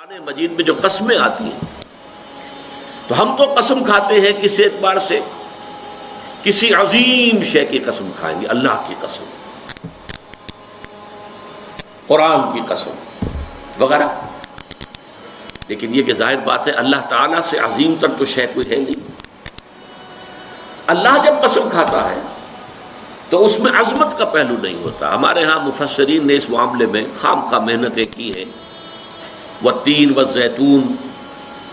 قرآن مجید میں جو قسمیں آتی ہیں تو ہم تو قسم کھاتے ہیں کس اعتبار سے؟ کسی عظیم شے کی قسم کھائیں گے، اللہ کی قسم، قرآن کی قسم وغیرہ. لیکن یہ کہ ظاہر بات ہے اللہ تعالیٰ سے عظیم تر تو شے کوئی ہے نہیں. اللہ جب قسم کھاتا ہے تو اس میں عظمت کا پہلو نہیں ہوتا. ہمارے ہاں مفسرین نے اس معاملے میں خام خواہ محنتیں کی ہیں. والتین والزیتون،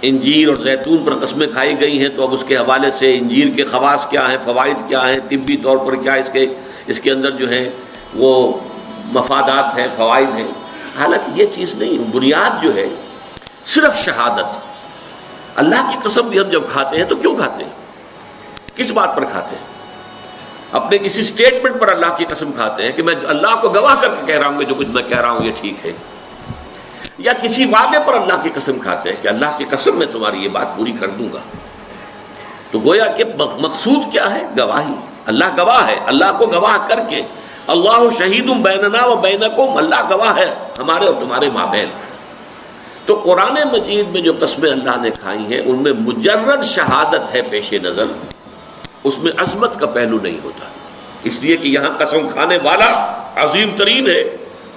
انجیر اور زیتون پر قسمیں کھائی گئی ہیں، تو اب اس کے حوالے سے انجیر کے خواص کیا ہیں، فوائد کیا ہیں، طبی طور پر کیا اس کے اندر جو ہیں وہ مفادات ہیں، فوائد ہیں. حالانکہ یہ چیز نہیں، بنیاد جو ہے صرف شہادت. اللہ کی قسم بھی ہم جب کھاتے ہیں تو کیوں کھاتے ہیں؟ کس بات پر کھاتے ہیں؟ اپنے کسی سٹیٹمنٹ پر اللہ کی قسم کھاتے ہیں کہ میں اللہ کو گواہ کر کے کہہ رہا ہوں کہ جو کچھ میں کہہ رہا ہوں یہ ٹھیک ہے، یا کسی وعدے پر اللہ کی قسم کھاتے ہیں کہ اللہ کی قسم میں تمہاری یہ بات پوری کر دوں گا. تو گویا کہ مقصود کیا ہے؟ گواہی. اللہ گواہ ہے، اللہ کو گواہ کر کے اللہ شہید بیننا و بینکم، اللہ گواہ ہے ہمارے اور تمہارے مابین. تو قرآن مجید میں جو قسمیں اللہ نے کھائی ہیں ان میں مجرد شہادت ہے پیش نظر، اس میں عظمت کا پہلو نہیں ہوتا. اس لیے کہ یہاں قسم کھانے والا عظیم ترین ہے،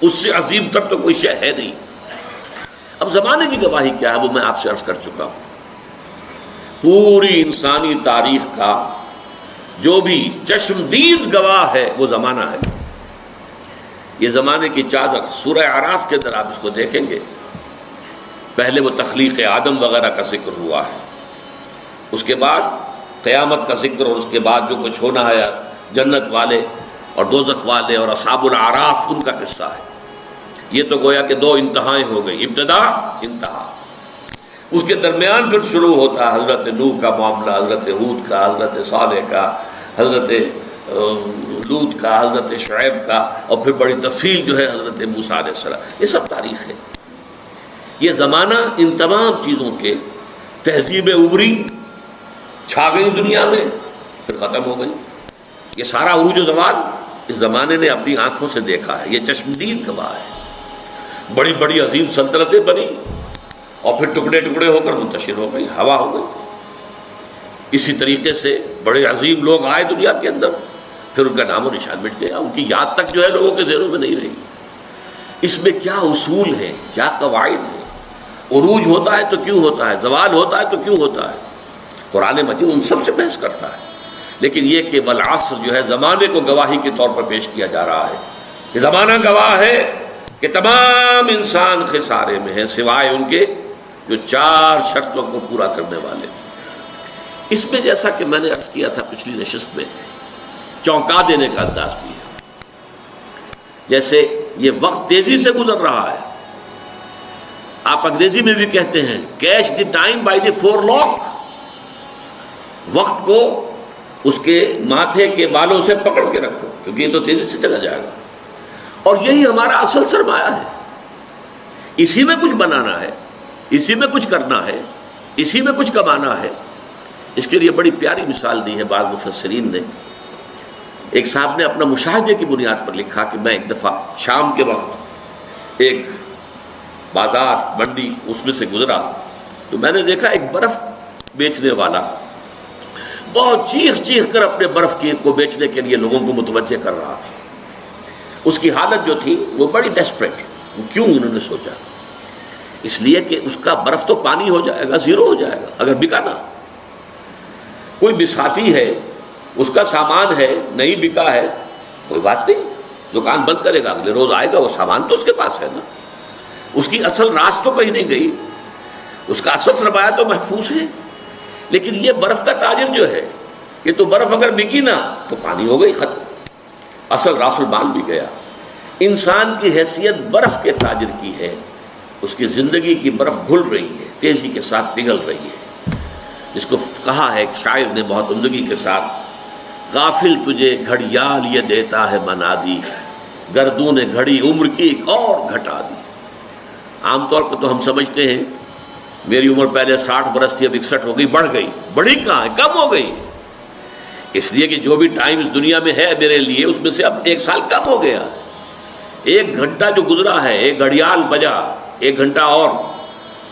اس سے عظیم تر تو کوئی شے ہے نہیں. اب زمانے کی گواہی کیا ہے وہ میں آپ سے عرض کر چکا ہوں. پوری انسانی تاریخ کا جو بھی چشمدید گواہ ہے وہ زمانہ ہے. یہ زمانے کی چادر سورہ اعراف کے اندر آپ اس کو دیکھیں گے. پہلے وہ تخلیق آدم وغیرہ کا ذکر ہوا ہے، اس کے بعد قیامت کا ذکر، اور اس کے بعد جو کچھ ہونا ہے جنت والے اور دوزخ والے اور اصحاب الاعراف ان کا قصہ ہے. یہ تو گویا کہ دو انتہائیں ہو گئی، ابتدا انتہا. اس کے درمیان پھر شروع ہوتا ہے حضرت نوح کا معاملہ، حضرت ہود کا، حضرت صالح کا، حضرت لوط کا، حضرت شعیب کا، اور پھر بڑی تفصیل جو ہے حضرت موسیٰ علیہ السلام. یہ سب تاریخ ہے. یہ زمانہ ان تمام چیزوں کے تہذیب ابری چھا گئی دنیا میں، پھر ختم ہو گئی. یہ سارا عروج و زوال اس زمانے نے اپنی آنکھوں سے دیکھا ہے. یہ چشمدید گواہ ہے. بڑی بڑی عظیم سلطنتیں بنی اور پھر ٹکڑے ٹکڑے ہو کر منتشر ہو گئی، ہوا ہو گئی. اسی طریقے سے بڑے عظیم لوگ آئے دنیا کے اندر، پھر ان کا نام و نشان مٹ گیا، ان کی یاد تک جو ہے لوگوں کے ذہنوں میں نہیں رہی. اس میں کیا اصول ہیں، کیا قواعد ہیں؟ عروج ہوتا ہے تو کیوں ہوتا ہے، زوال ہوتا ہے تو کیوں ہوتا ہے؟ قرآن مجید ان سب سے بحث کرتا ہے. لیکن یہ کہ والعصر جو ہے زمانے کو گواہی کے طور پر پیش کیا جا رہا ہے کہ زمانہ گواہ ہے کہ تمام انسان خسارے میں ہیں سوائے ان کے جو 4 شرطوں کو پورا کرنے والے. اس میں جیسا کہ میں نے عرض کیا تھا پچھلی نشست میں، چونکا دینے کا انداز بھی ہے. جیسے یہ وقت تیزی سے گزر رہا ہے. آپ انگریزی میں بھی کہتے ہیں catch the time by the forelock, وقت کو اس کے ماتھے کے بالوں سے پکڑ کے رکھو کیونکہ یہ تو تیزی سے چلا جائے گا. اور یہی ہمارا اصل سرمایہ ہے. اسی میں کچھ بنانا ہے، اسی میں کچھ کرنا ہے، اسی میں کچھ کمانا ہے. اس کے لیے بڑی پیاری مثال دی ہے بعض مفسرین نے. ایک صاحب نے اپنا مشاہدے کی بنیاد پر لکھا کہ میں ایک دفعہ شام کے وقت ایک بازار منڈی اس میں سے گزرا تو میں نے دیکھا ایک برف بیچنے والا بہت چیخ چیخ کر اپنے برف کو بیچنے کے لیے لوگوں کو متوجہ کر رہا تھا. اس کی حالت جو تھی وہ بڑی ڈیسپریٹ. کیوں انہوں نے سوچا؟ اس لیے کہ اس کا برف تو پانی ہو جائے گا، زیرو ہو جائے گا اگر بکا نہ. کوئی بساتی ہے، اس کا سامان ہے، نہیں بکا ہے، کوئی بات نہیں، دکان بند کرے گا، اگلے روز آئے گا، وہ سامان تو اس کے پاس ہے نا. اس کی اصل راس تو کہیں نہیں گئی، اس کا اصل سرمایہ تو محفوظ ہے. لیکن یہ برف کا تاجر جو ہے، یہ تو برف اگر بکی نہ تو پانی ہو گئی، ختم، اصل راس المال بھی گیا. انسان کی حیثیت برف کے تاجر کی ہے. اس کی زندگی کی برف گھل رہی ہے، تیزی کے ساتھ پگھل رہی ہے. جس کو کہا ہے ایک شاعر نے بہت عمدگی کے ساتھ، غافل تجھے گھڑیال یہ دیتا ہے منادی، گردوں نے گھڑی عمر کی ایک اور گھٹا دی. عام طور پر تو ہم سمجھتے ہیں میری عمر پہلے 60 برس تھی، اب 61 ہو گئی، بڑھ گئی. بڑھی کہاں ہے، کم ہو گئی. اس لیے کہ جو بھی ٹائم اس دنیا میں ہے میرے لیے اس میں سے اب 1 سال کم ہو گیا. 1 گھنٹہ جو گزرا ہے، 1 گھڑیال بجا، 1 گھنٹہ اور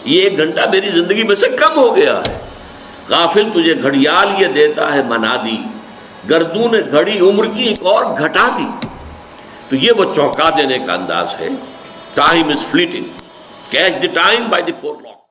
یہ 1 گھنٹہ میری زندگی میں سے کم ہو گیا ہے. غافل تجھے گھڑیال یہ دیتا ہے منادی، گردون گھڑی عمر کی ایک اور گھٹا دی. تو یہ وہ چونکا دینے کا انداز ہے. Time is fleeting, catch the time by the four lock.